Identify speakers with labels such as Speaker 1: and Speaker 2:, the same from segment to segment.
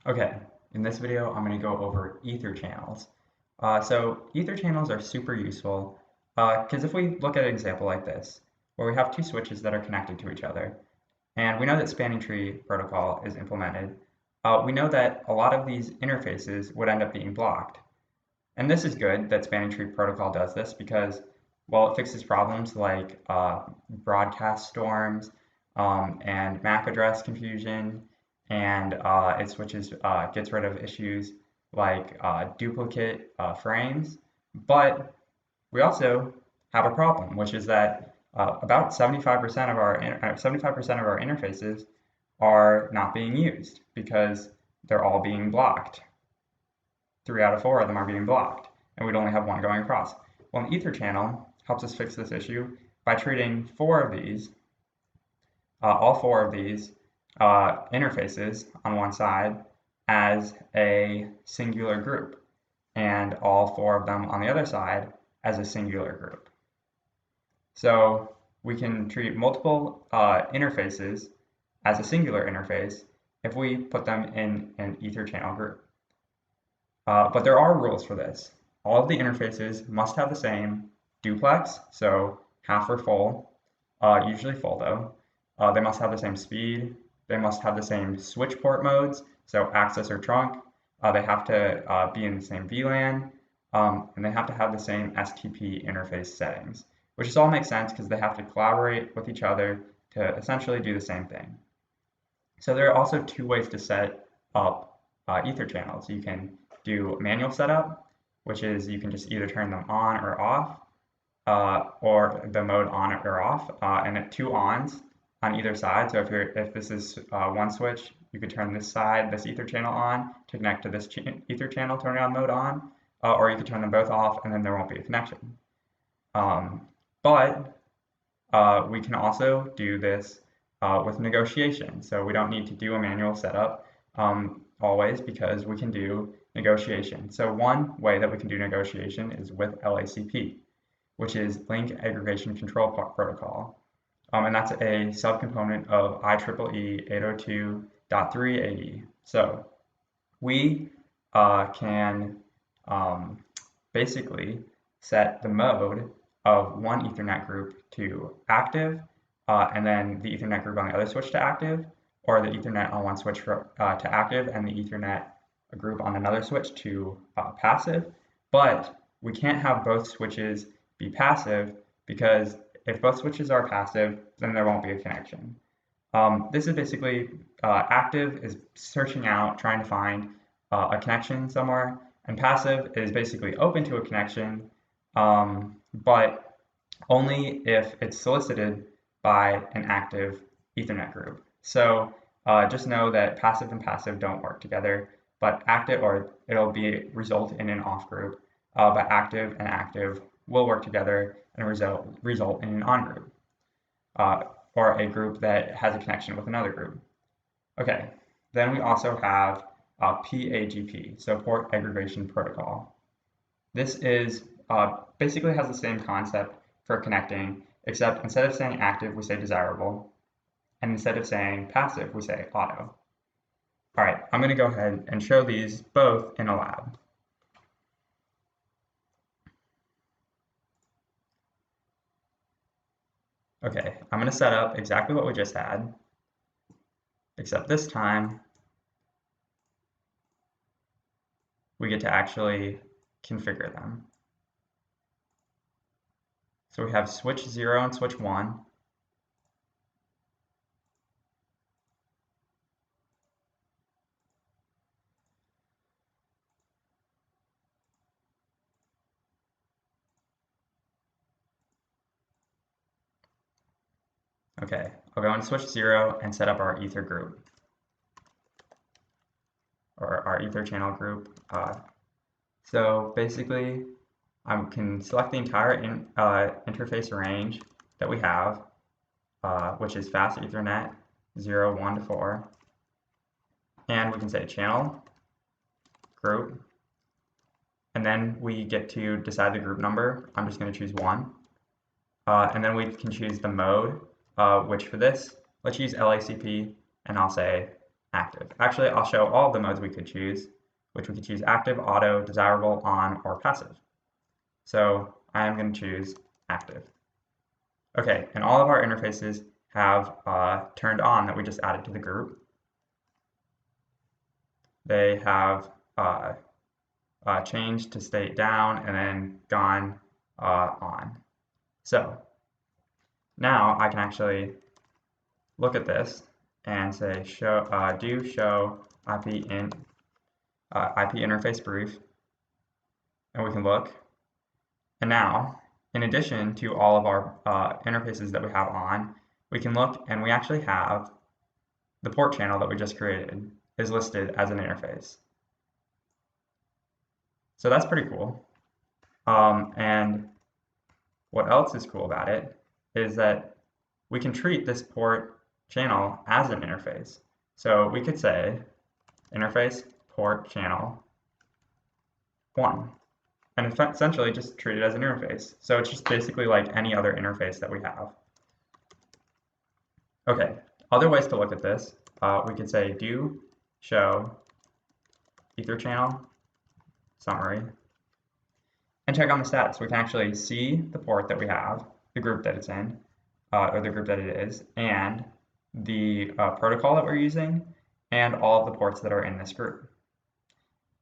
Speaker 1: Okay, in this video, I'm going to go over EtherChannels. So EtherChannels are super useful because if we look at an example like this, where we have two switches that are connected to each other, and we know that spanning tree protocol is implemented, we know that a lot of these interfaces would end up being blocked. And this is good that spanning tree protocol does this because, well, it fixes problems like broadcast storms and MAC address confusion, and gets rid of issues like duplicate frames. But we also have a problem, which is that about 75% of our 75% of our interfaces are not being used because they're all being blocked. 3 out of 4 of them are being blocked, and we'd only have one going across. Well, an Etherchannel helps us fix this issue by treating all four of these interfaces on one side as a singular group, and all four of them on the other side as a singular group. So we can treat multiple interfaces as a singular interface if we put them in an Etherchannel group. But there are rules for this. All of the interfaces must have the same duplex, so half or full, usually full though. They must have the same speed. They must have the same switch port modes, so access or trunk. They have to be in the same VLAN, and they have to have the same STP interface settings, which just all makes sense because they have to collaborate with each other to essentially do the same thing. So there are also two ways to set up Etherchannels. You can do manual setup, which is you can just either turn them on or off, or the mode on or off, and at 2 ons on either side. So if this is one switch, you could turn this side, this Etherchannel on to connect to this Etherchannel, turn on mode on, or you could turn them both off and then there won't be a connection. But we can also do this with negotiation. So we don't need to do a manual setup always because we can do negotiation. So one way that we can do negotiation is with LACP, which is Link Aggregation Control Protocol. And that's a subcomponent of IEEE 802.3AE. So we can basically set the mode of one Ethernet group to active, and then the Ethernet group on the other switch to active, or the Ethernet on one switch to active and the Ethernet group on another switch to passive. But we can't have both switches be passive because if both switches are passive, then there won't be a connection. This is basically active is searching out, trying to find a connection somewhere, and passive is basically open to a connection, but only if it's solicited by an active Ethernet group. So just know that passive and passive don't work together, but active, or it'll result in an off group, but active and active will work together and result in an on group, or a group that has a connection with another group. Okay, then we also have Pagp, so Port Aggregation Protocol. This is basically has the same concept for connecting, except instead of saying active, we say desirable, and instead of saying passive, we say auto. All right, I'm going to go ahead and show these both in a lab. Okay, I'm going to set up exactly what we just had, except this time we get to actually configure them. So we have switch 0 and switch 1. Okay, I'll go into switch 0 and set up our ether group, or our Etherchannel group. So basically, I can select the entire interface range that we have, which is fast Ethernet 0, 1 to 4. And we can say channel, group, and then we get to decide the group number. I'm just going to choose 1. And then we can choose the mode, which for this, let's use LACP, and I'll say active. Actually, I'll show all of the modes we could choose, which we could choose active, auto, desirable, on, or passive. So I am going to choose active. Okay, and all of our interfaces have turned on that we just added to the group. They have changed to state down and then gone on. So now I can actually look at this and say show do show IP interface brief, and we can look. And now, in addition to all of our interfaces that we have on, we can look and we actually have the port channel that we just created is listed as an interface. So that's pretty cool. And what else is cool about it is that we can treat this port channel as an interface. So we could say interface port channel 1, and essentially just treat it as an interface. So it's just basically like any other interface that we have. Okay, other ways to look at this, we could say do show EtherChannel summary and check on the status. We can actually see the port that we have, the group that it's in, or the group that it is, and the protocol that we're using, and all of the ports that are in this group.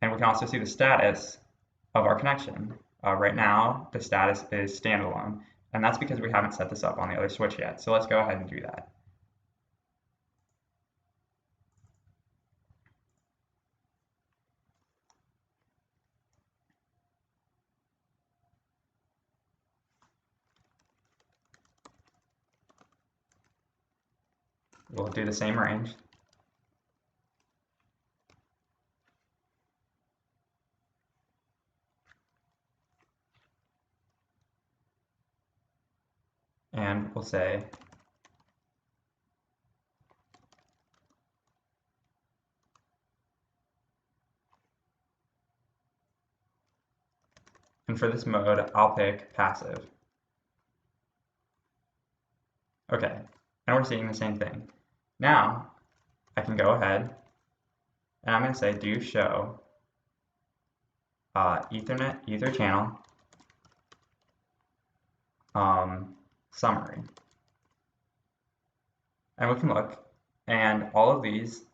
Speaker 1: And we can also see the status of our connection. Right now, the status is standalone, and that's because we haven't set this up on the other switch yet. So let's go ahead and do that. We'll do the same range. And we'll say and for this mode, I'll pick passive. Okay, and we're seeing the same thing. Now, I can go ahead and I'm going to say do show EtherChannel summary. And we can look, and all of these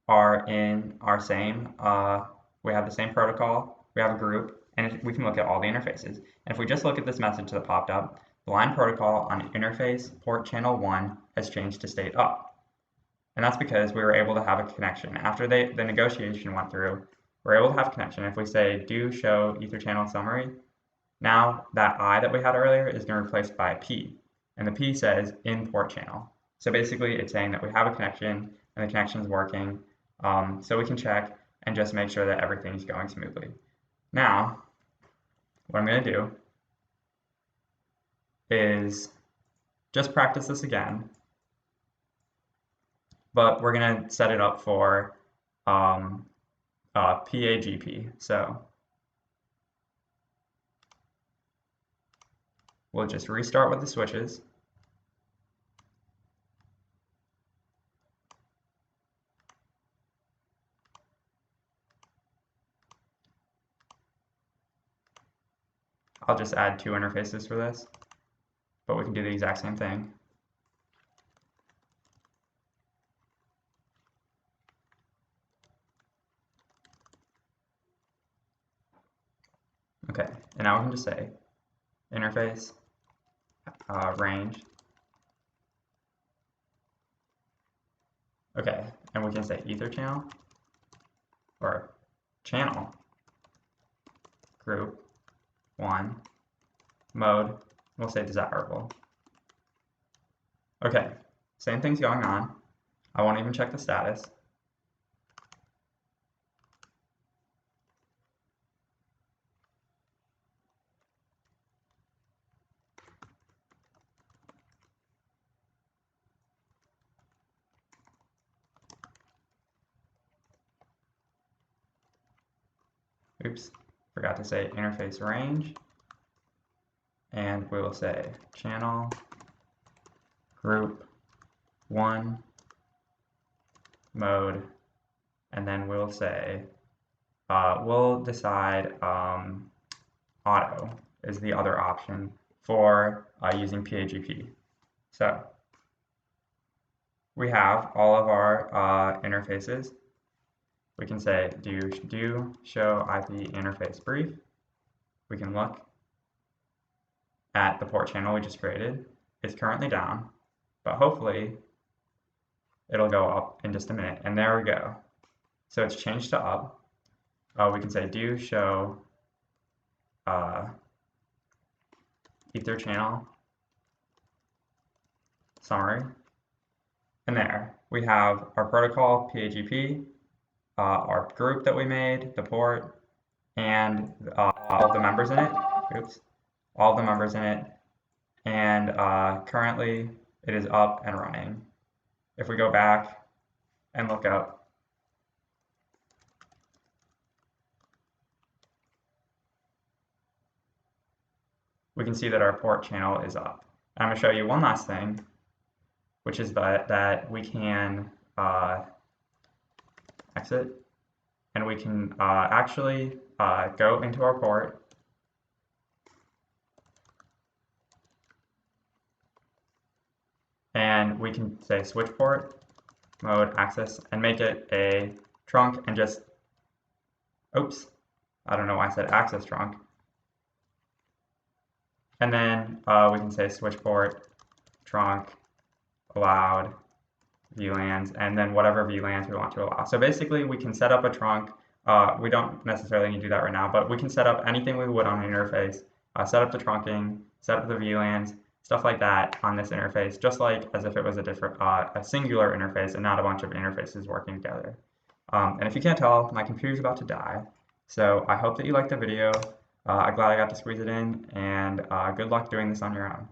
Speaker 1: are in our same, we have the same protocol, we have a group, and we can look at all the interfaces. And if we just look at this message that popped up, the line protocol on interface port channel 1 has changed to state up. And that's because we were able to have a connection. After the negotiation went through, we're able to have a connection. If we say do show EtherChannel summary, now that I that we had earlier is going to be replaced by a P. And the P says in port channel. So basically it's saying that we have a connection and the connection is working. So we can check and just make sure that everything is going smoothly. Now, what I'm going to do is just practice this again, but we're going to set it up for Pagp. So we'll just restart with the switches. I'll just add 2 interfaces for this, but we can do the exact same thing. Okay, and now we can just say interface range. Okay, and we can say EtherChannel or channel group 1 mode. We'll say desirable. Okay, same thing's going on. I won't even check the status. Oops, forgot to say interface range. And we will say channel group 1 mode and then we'll say, we'll decide auto is the other option for using Pagp. So we have all of our interfaces. We can say do show IP interface brief. We can look at the port channel we just created. It's currently down, but hopefully it'll go up in just a minute. And there we go. So it's changed to up. We can say do show Etherchannel summary. And there we have our protocol, Pagp, our group that we made, the port, and all the members in it. Oops. All the members in it. And currently it is up and running. If we go back and look up, we can see that our port channel is up. And I'm going to show you one last thing, which is that we can exit, and we can actually go into our port, and we can say switch port mode access and make it a trunk and just, oops, I don't know why I said access trunk. And then we can say switch port trunk allowed VLANs, and then whatever VLANs we want to allow. So basically we can set up a trunk. We don't necessarily need to do that right now, but we can set up anything we would on an interface, set up the trunking, set up the VLANs, stuff like that on this interface, just like as if it was a different, a singular interface and not a bunch of interfaces working together. And if you can't tell, my computer's about to die. So I hope that you liked the video. I'm glad I got to squeeze it in, and good luck doing this on your own.